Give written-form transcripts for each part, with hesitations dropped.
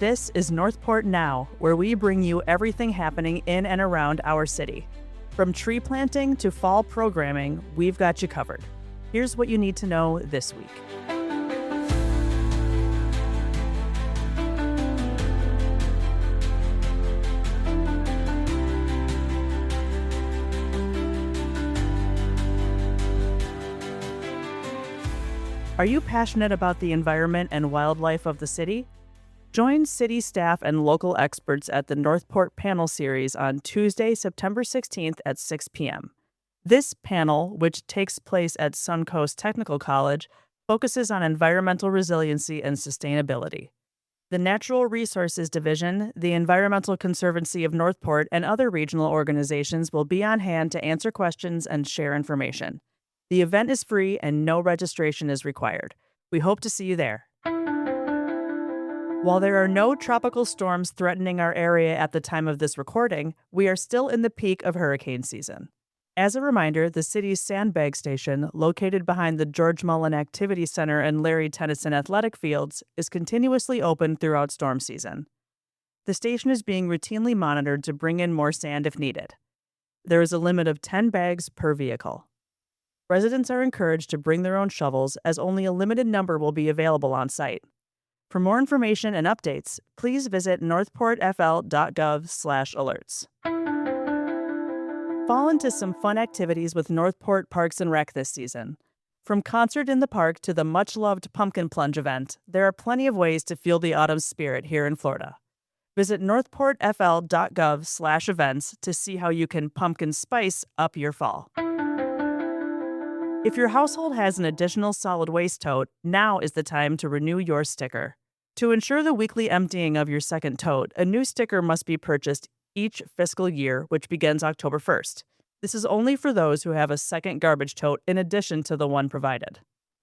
This is Northport Now, where we bring you everything happening in and around our city. From tree planting to fall programming, we've got you covered. Here's what you need to know this week. Are you passionate about the environment and wildlife of the city? Join city staff and local experts at the Northport Panel Series on Tuesday, September 16th at 6 p.m. This panel, which takes place at Suncoast Technical College, focuses on environmental resiliency and sustainability. The Natural Resources Division, the Environmental Conservancy of Northport, and other regional organizations will be on hand to answer questions and share information. The event is free and no registration is required. We hope to see you there. While there are no tropical storms threatening our area at the time of this recording, we are still in the peak of hurricane season. As a reminder, the city's sandbag station, located behind the George Mullen Activity Center and Larry Tennyson Athletic Fields, is continuously open throughout storm season. The station is being routinely monitored to bring in more sand if needed. There is a limit of 10 bags per vehicle. Residents are encouraged to bring their own shovels, as only a limited number will be available on site. For more information and updates, please visit northportfl.gov/alerts. Fall into some fun activities with Northport Parks and Rec this season. From concert in the park to the much-loved pumpkin plunge event, there are plenty of ways to feel the autumn spirit here in Florida. Visit northportfl.gov/events to see how you can pumpkin spice up your fall. If your household has an additional solid waste tote, now is the time to renew your sticker. To ensure the weekly emptying of your second tote, a new sticker must be purchased each fiscal year, which begins October 1st. This is only for those who have a second garbage tote in addition to the one provided.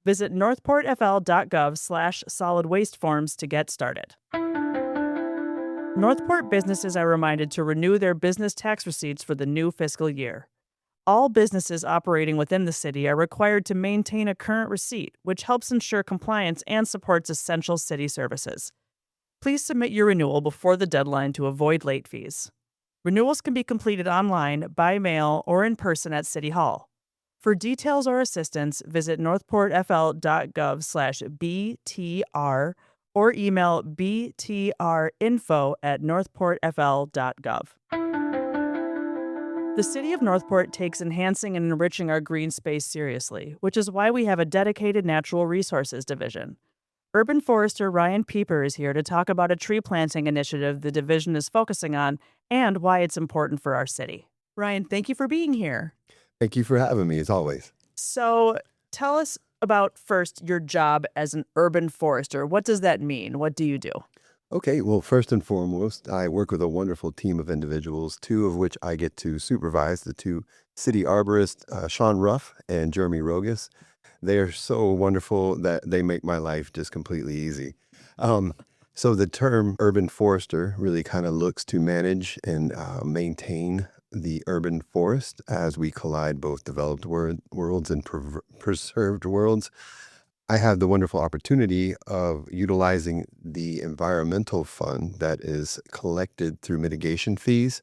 Visit northportfl.gov/solid waste forms to get started. Northport businesses are reminded to renew their business tax receipts for the new fiscal year. All businesses operating within the city are required to maintain a current receipt, which helps ensure compliance and supports essential city services. Please submit your renewal before the deadline to avoid late fees. Renewals can be completed online, by mail, or in person at City Hall. For details or assistance, visit northportfl.gov/BTR or email btrinfo@northportfl.gov. The City of Northport takes enhancing and enriching our green space seriously, which is why we have a dedicated Natural Resources Division. Urban Forester Ryan Pieper is here to talk about a tree planting initiative the division is focusing on and why it's important for our city. Ryan, thank you for being here. Thank you for having me, as always. So tell us about, first, your job as an urban forester. What does that mean? What do you do? Okay, well, first and foremost, I work with a wonderful team of individuals, two of which I get to supervise, the two city arborists, Sean Ruff and Jeremy Rogas. They are so wonderful that they make my life just completely easy. So the term urban forester really kind of looks to manage and maintain the urban forest as we collide both developed worlds and preserved worlds. I have the wonderful opportunity of utilizing the environmental fund that is collected through mitigation fees.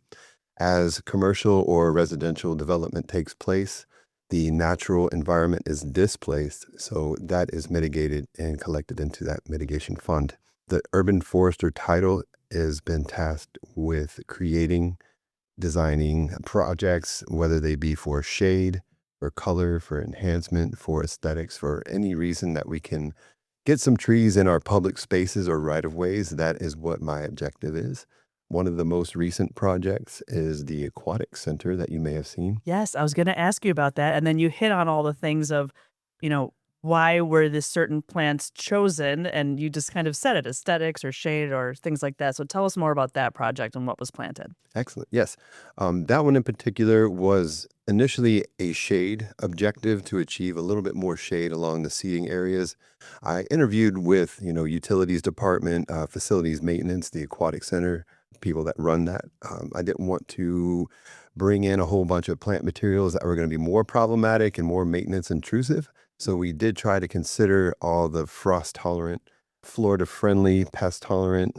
As commercial or residential development takes place, the natural environment is displaced, so that is mitigated and collected into that mitigation fund. The urban forester title has been tasked with creating, designing projects, whether they be for shade, for color, for enhancement, for aesthetics, for any reason that we can get some trees in our public spaces or right-of-ways. That is what my objective is. One of the most recent projects is the Aquatic Center that you may have seen. Yes, I was going to ask you about that. And then you hit on all the things of, why were this certain plants chosen? And you just kind of said it, aesthetics or shade or things like that. So tell us more about that project and what was planted. Excellent. Yes. That one in particular was initially a shade objective to achieve a little bit more shade along the seating areas. I interviewed with, utilities department, facilities maintenance, the Aquatic Center, people that run that. I didn't want to bring in a whole bunch of plant materials that were going to be more problematic and more maintenance intrusive. So we did try to consider all the frost tolerant Florida-friendly, pest-tolerant,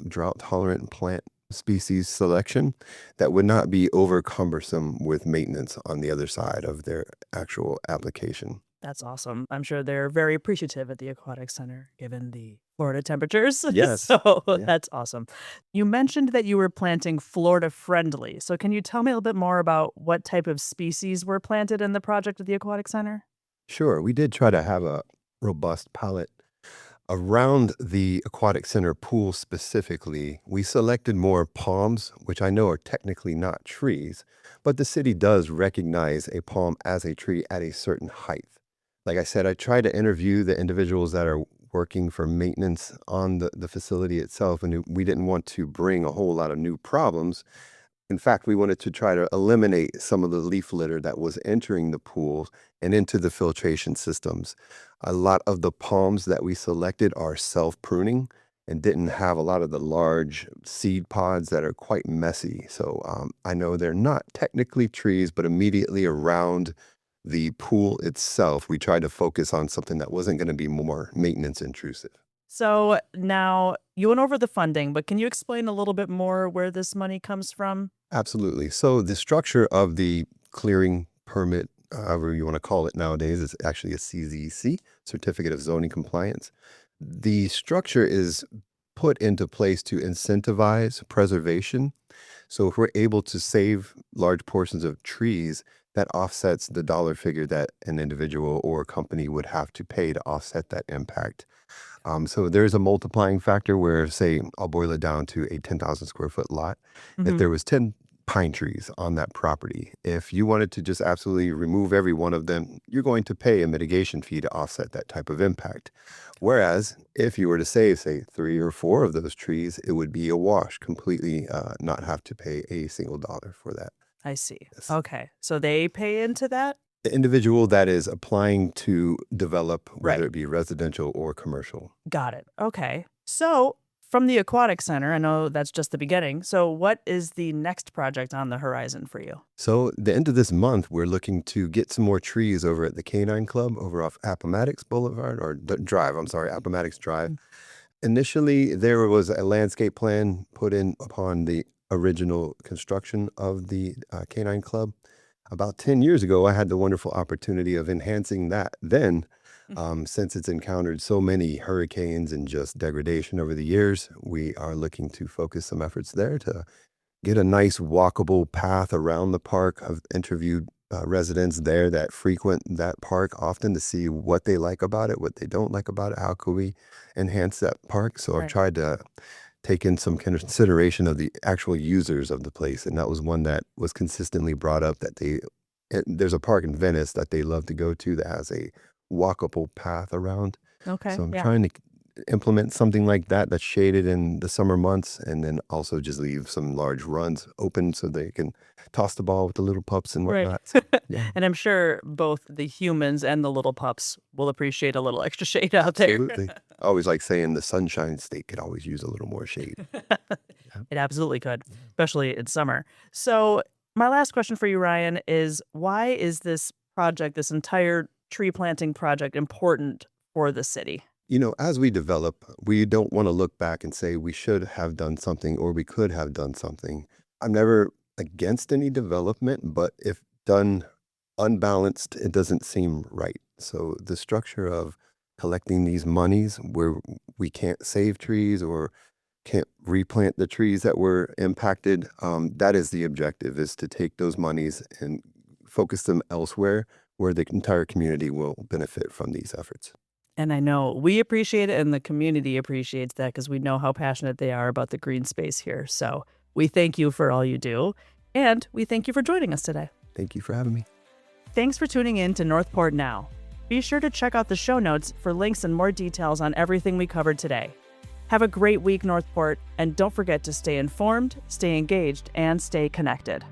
drought-tolerant plant species selection that would not be over cumbersome with maintenance on the other side of their actual application. That's awesome. I'm sure they're very appreciative at the Aquatic Center given the Florida temperatures. Yes. So Yeah. that's awesome. You mentioned that you were planting Florida friendly. So can you tell me a little bit more about what type of species were planted in the project at the Aquatic Center? Sure. We did try to have a robust palette. Around the Aquatic Center pool specifically, we selected more palms, which I know are technically not trees, but the city does recognize a palm as a tree at a certain height. Like I said, I try to interview the individuals that are working for maintenance on the facility itself, and we didn't want to bring a whole lot of new problems. In fact, we wanted to try to eliminate some of the leaf litter that was entering the pools and into the filtration systems. A lot of the palms that we selected are self-pruning and didn't have a lot of the large seed pods that are quite messy. So I know they're not technically trees, but immediately around the pool itself, we tried to focus on something that wasn't going to be more maintenance intrusive. So now you went over the funding, but can you explain a little bit more where this money comes from? Absolutely. So the structure of the clearing permit, however you want to call it nowadays, is actually a CZC, Certificate of Zoning Compliance. The structure is put into place to incentivize preservation. So if we're able to save large portions of trees, that offsets the dollar figure that an individual or company would have to pay to offset that impact. So there's a multiplying factor where, say, I'll boil it down to a 10,000 square foot lot. If Hmm. there was 10 pine trees on that property, if you wanted to just absolutely remove every one of them, you're going to pay a mitigation fee to offset that type of impact. Whereas if you were to save, say, 3 or 4 of those trees, it would be a wash, completely not have to pay a single dollar for that. I see. Yes. Okay. So they pay into that? The individual that is applying to develop, Right. whether it be residential or commercial. Got it. Okay. So from the Aquatic Center, I know that's just the beginning. So what is the next project on the horizon for you? So the end of this month, we're looking to get some more trees over at the Canine Club over off Appomattox Boulevard or Drive. I'm sorry, Appomattox Drive. Mm. Initially, there was a landscape plan put in upon the original construction of the Canine Club. About 10 years ago, I had the wonderful opportunity of enhancing that. Then, since it's encountered so many hurricanes and just degradation over the years, we are looking to focus some efforts there to get a nice walkable path around the park. I've interviewed residents there that frequent that park often to see what they like about it, what they don't like about it, how could we enhance that park. So I've Right. tried to take in some consideration of the actual users of the place, and that was one that was consistently brought up that there's a park in Venice that they love to go to that has a walkable path around. Okay. So I'm Yeah. trying to implement something like that that's shaded in the summer months, and then also just leave some large runs open so they can toss the ball with the little pups and Right. whatnot. So, yeah, And I'm sure both the humans and the little pups will appreciate a little extra shade out there. absolutely. I always like saying the Sunshine State could always use a little more shade. Yeah. It absolutely could, especially in summer. So, my last question for you, Ryan, is why is this project, this entire tree planting project, important for the city? As we develop, we don't want to look back and say we should have done something or we could have done something. I'm never against any development, but if done unbalanced, it doesn't seem right. So the structure of collecting these monies where we can't save trees or can't replant the trees that were impacted, that is the objective, is to take those monies and focus them elsewhere where the entire community will benefit from these efforts. And I know we appreciate it, and the community appreciates that because we know how passionate they are about the green space here. So, we thank you for all you do, and we thank you for joining us today. Thank you for having me. Thanks for tuning in to Northport Now. Be sure to check out the show notes for links and more details on everything we covered today. Have a great week, Northport, and don't forget to stay informed, stay engaged, and stay connected.